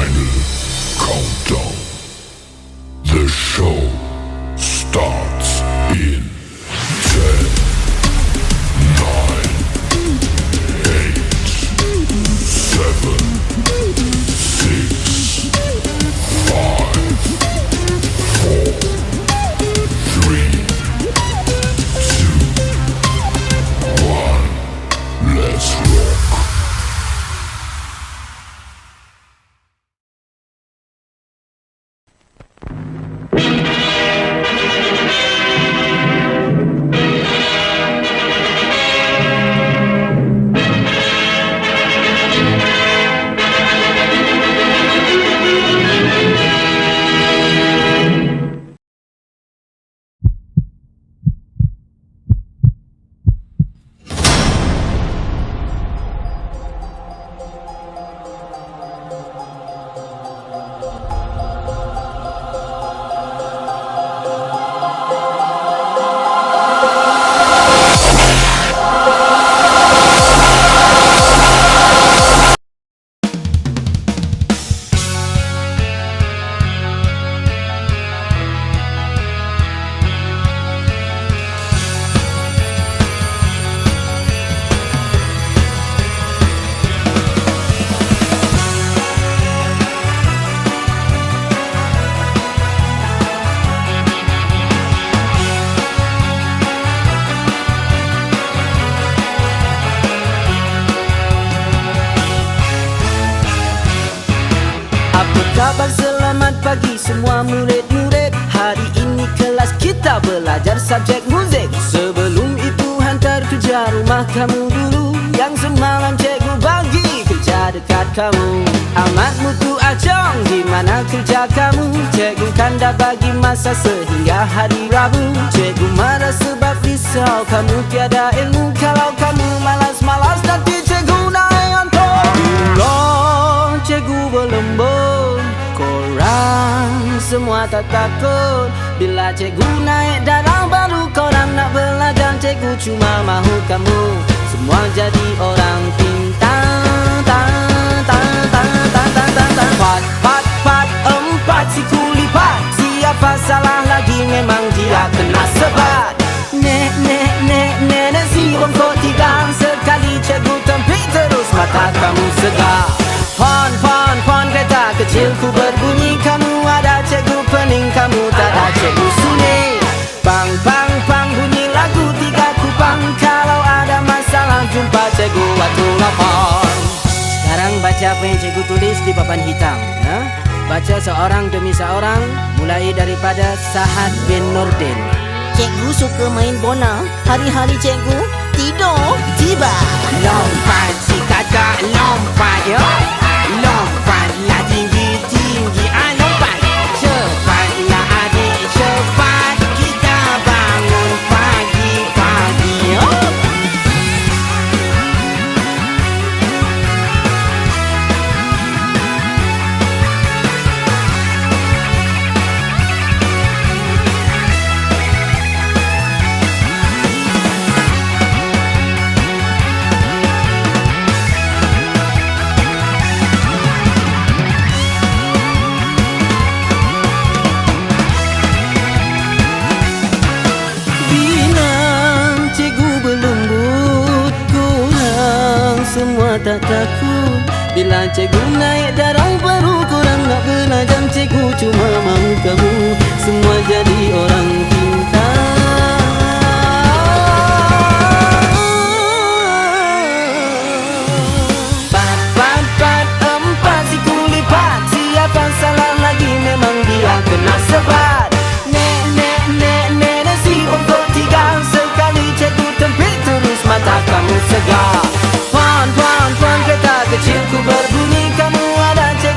final countdown. The show starts in 10, 9, 8, 7, 6, 5, 4, 3, 2, 1. Let's rock. Kabar selamat pagi semua murid-murid. Hari ini kelas kita belajar subjek muzik. Sebelum itu hantar kerja rumah kamu dulu, yang semalam cikgu bagi kerja dekat kamu. Amat mutu acong, di mana kerja kamu? Cikgu kan dah bagi masa sehingga hari Rabu. Cikgu marah sebab risau kamu tiada ilmu. Kalau kamu malas-malas nanti cikgu naik antor. Loh, cikgu berlembut, korang semua tak takut. Bila cikgu naik darah baru korang nak belajar. Cikgu cuma mahu kamu semua jadi orang pintar. Pat, pat, pat, empat siku lipat. Siapa salah lagi memang dia kena sebat. Nek, nek, nek, nek, nek, si bongkok tiga. Sekali cikgu tempik terus mata kamu segar. Pon, pon, pon, kereta kecilku berbunyi. Kamu ada cikgu pening, kamu tak ada cikgu sunyi. Pang, pang, pang, bunyi lagu tiga kupang. Kalau ada masalah jumpa cikgu waktu lapor. Sekarang baca apa yang cikgu tulis di papan hitam, ya? Baca seorang demi seorang, mulai daripada Sahad bin Nurdin. Cikgu suka main bola. Hari-hari cikgu tidur. Tiba Lompat si kakak lompat, ya. Lompatlah tinggi-tinggi, lompat. Cepatlah adik, cepat. Kita bangun pagi-pagi, ya. Semua tak takut. Bila cikgu naik darah baru korang nak belajar. Cikgu cuma mahu kamu semua jadi orang pintar. Pat, pat, pat, empat siku lipat. Siapa salah lagi memang dia kena sebat. Nek, nek, nek, nek, nek, si bongkok tiga. Sekali cikgu tempik terus mata kamu segar. Puan, puan, puan, kereta kecilku berbunyi. Kamu ada cikgu